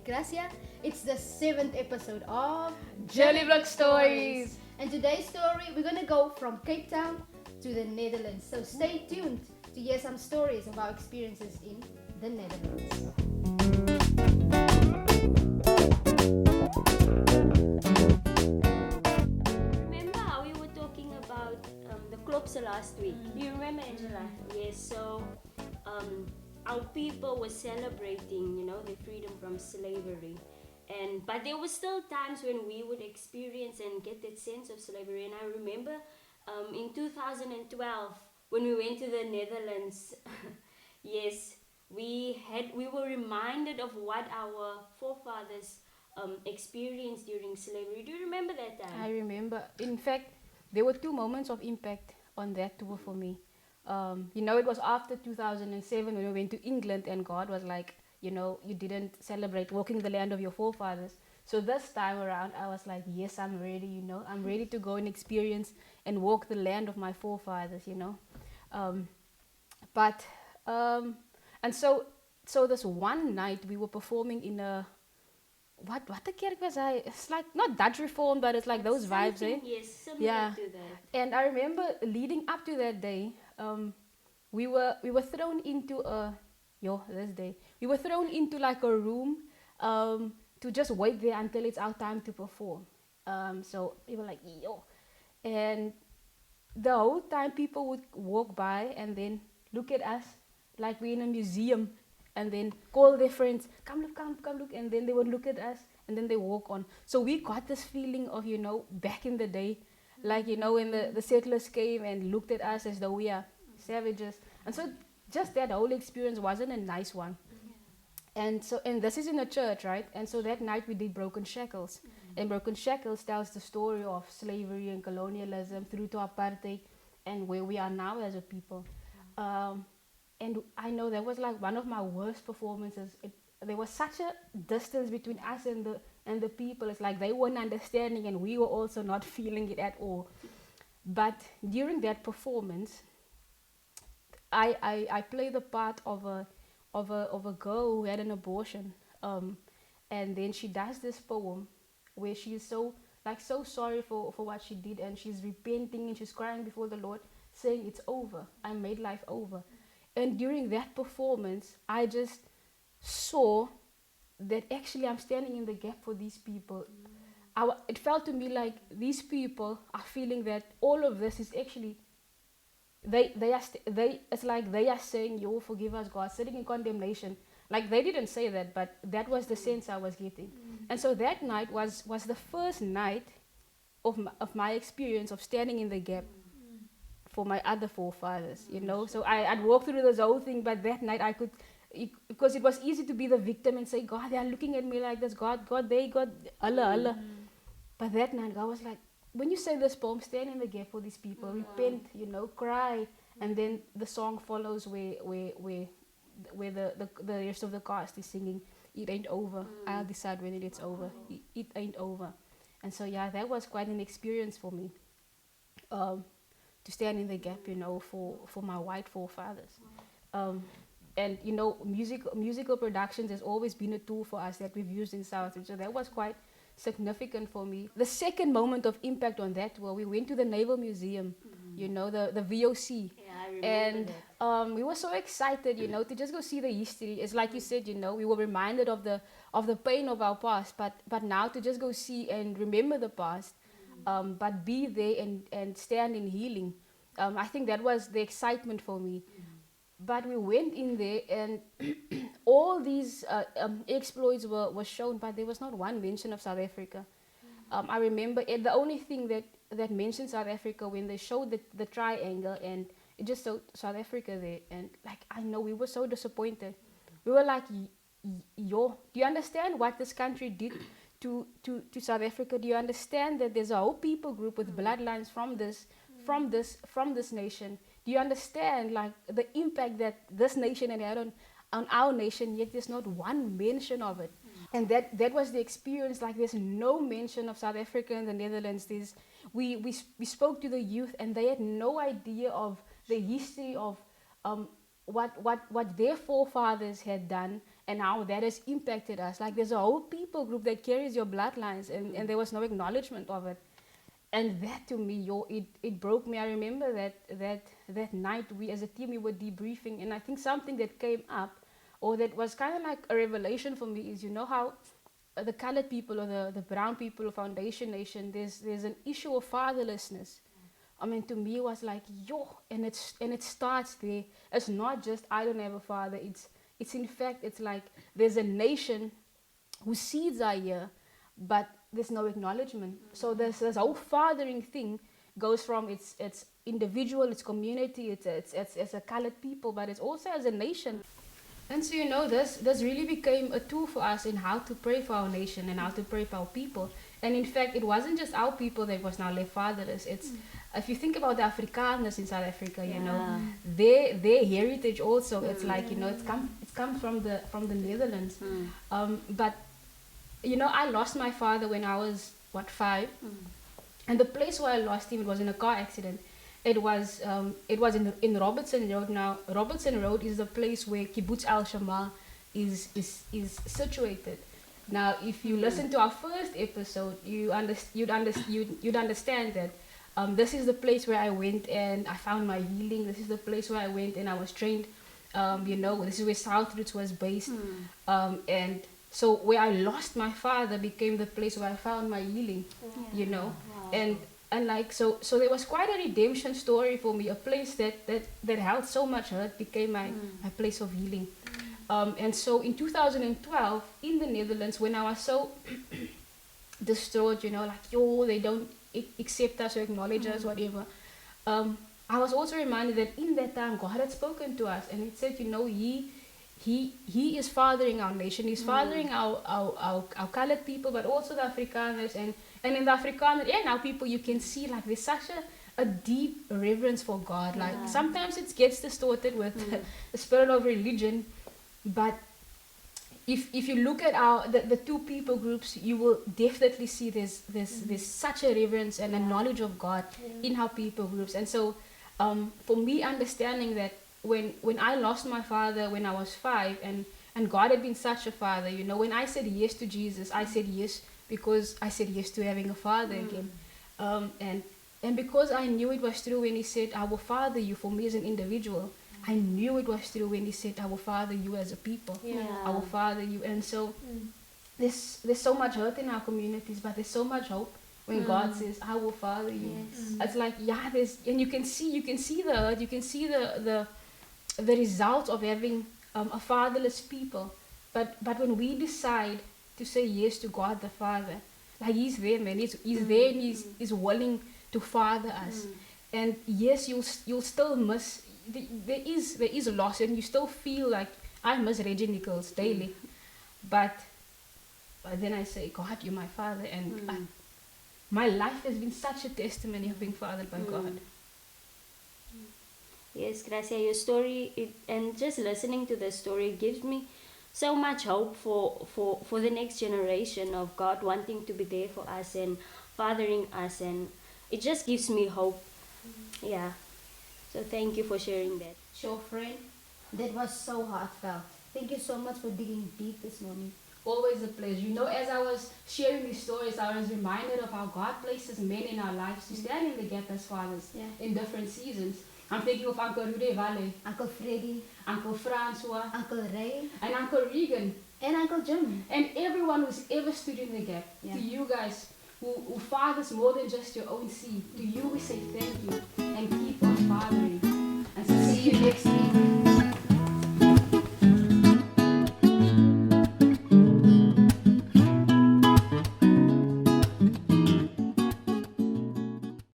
Gracia. It's the 7th episode of Blik Stories. And today's story, we're gonna go from Cape Town to the Netherlands. So stay tuned to hear some stories of our experiences in the Netherlands. Remember how we were talking about the Klopse last week? You remember, Angela? Yes, so our people were celebrating, their freedom from slavery. But there were still times when we would experience and get that sense of slavery. And I remember in 2012 when we went to the Netherlands, yes, we were reminded of what our forefathers experienced during slavery. Do you remember that time? I remember. In fact, there were two moments of impact on that tour for me. It was after 2007 when we went to England, and God was like, you didn't celebrate walking the land of your forefathers. So this time around, I was like, yes, I'm ready. I'm ready to go and experience and walk the land of my forefathers. But and so this one night we were performing in a what the kerk was I? It's like not Dutch Reform, but it's like those vibes, eh? Yes, similar Yeah. to that. And I remember leading up to that day, we were thrown into we were thrown into like a room to just wait there until it's our time to perform. So we were like, yo, and the whole time people would walk by and then look at us like we're in a museum, and then call their friends, come look, and then they would look at us and then they walk on. So we got this feeling of, back in the day, like, when the settlers came and looked at us as though we are savages. And so just that whole experience wasn't a nice one. And this is in a church, right? And so that night we did Broken Shackles. And Broken Shackles tells the story of slavery and colonialism through to apartheid and where we are now as a people. And I know that was like one of my worst performances. There was such a distance between us and the people. It's like they weren't understanding and we were also not feeling it at all. But during that performance, I played the part of a girl who had an abortion, and then she does this poem where she is so sorry for what she did, and she's repenting and she's crying before the Lord, saying it's over. I made life over. And during that performance, I just saw that actually I'm standing in the gap for these people. It felt to me like these people are feeling that all of this is actually it's like they are saying, "You forgive us, God," sitting in condemnation. Like they didn't say that, but that was the sense I was getting. And so that night was the first night of my experience of standing in the gap for my other forefathers. So I'd walk through this whole thing, but that night I could, because it was easy to be the victim and say, God, they are looking at me like this, God, they got Allah. But that night God was like, when you say this poem, stand in the gap for these people, repent, cry. And then the song follows where the rest of the cast is singing, it ain't over, I'll decide when it's over, it ain't over. And so yeah, that was quite an experience for me, to stand in the gap, for my white forefathers. And musical productions has always been a tool for us that we've used in South, so that was quite significant for me. The second moment of impact on that, we went to the Naval Museum, the VOC. Yeah, I remember And we were so excited, to just go see the history. It's like you said, we were reminded of the pain of our past, but now to just go see and remember the past, but be there and stand in healing. I think that was the excitement for me. But we went in there and all these exploits were shown, but there was not one mention of South Africa. I remember the only thing that mentioned South Africa when they showed the triangle, and it just showed South Africa there. And like, I know we were so disappointed. We were like, yo, do you understand what this country did to South Africa? Do you understand that there's a whole people group with bloodlines from this nation? Do you understand like the impact that this nation had on our nation? Yet there's not one mention of it. And that was the experience. Like, there's no mention of South Africa and the Netherlands. We spoke to the youth, and they had no idea of the history of what their forefathers had done and how that has impacted us. Like there's a whole people group that carries your bloodlines, and there was no acknowledgement of it. And that to me, it broke me. I remember that night we as a team we were debriefing, and I think something that came up, or that was kind of like a revelation for me, is how the colored people, or the brown people of Foundation Nation, there's an issue of fatherlessness. I mean, to me, it was like, and it starts there. It's not just I don't have a father. It's in fact, it's like there's a nation whose seeds are here, but there's no acknowledgement. So this whole fathering thing goes from it's individual, it's community, it's a colored people, but it's also as a nation. And so this really became a tool for us in how to pray for our nation and how to pray for our people. And in fact, it wasn't just our people that was now left fatherless. It's if you think about the Afrikaners in South Africa, their heritage also. It's like it's come from the Netherlands. But I lost my father when I was 5, and the place where I lost him, it was in a car accident. It was in Robertson Road. Now Robertson Road is the place where Kibbutz Al Shamal is situated. Now, if you listen to our first episode, you'd understand that this is the place where I went and I found my healing. This is the place where I went and I was trained. This is where South Roots was based. And so where I lost my father became the place where I found my healing. Wow. And like so there was quite a redemption story for me. A place that held so much hurt became my place of healing. And so in 2012 in the Netherlands, when I was so distraught, they don't accept us or acknowledge us, whatever. I was also reminded that in that time God had spoken to us, and it said, He is fathering our nation. He's fathering our colored people, but also the Afrikaners, and in the Afrikaner and our people, you can see like there's such a deep reverence for God. Like sometimes it gets distorted with the spirit of religion, but if you look at the two people groups, you will definitely see there's such a reverence and a knowledge of God in our people groups. And so for me, understanding that when I lost my father when I was 5, and God had been such a father, when I said yes to Jesus, I said yes because I said yes to having a father again. And because I knew it was true when he said, I will father you, for me as an individual. I knew it was true when he said, I will father you as a people. I will father you. And so there's so much hurt in our communities, but there's so much hope when God says, I will father you. It's like, and you can see the hurt, you can see the result of having a fatherless people. But when we decide to say yes to God the Father, like He's there, man. He's there, and He's willing to father us. And yes, you'll still miss. There is loss, and you still feel like I miss Reggie Nichols daily. But then I say, God, you're my father, and my life has been such a testimony of being fathered by God. Yes, Gracia, your story, and just listening to the story gives me so much hope for the next generation of God wanting to be there for us and fathering us, and it just gives me hope. Yeah. So thank you for sharing that. Sure, friend. That was so heartfelt. Thank you so much for digging deep this morning. Always a pleasure. As I was sharing these stories, I was reminded of how God places men in our lives to stand in the gap as fathers in different seasons. I'm thinking of Uncle Rude Valley, Uncle Freddy, Uncle Francois, Uncle Ray, and Uncle Regan, and Uncle Jim, and everyone who's ever stood in the gap. To you guys who fathers more than just your own seed, to you we say thank you and keep on fathering. And so see you next week.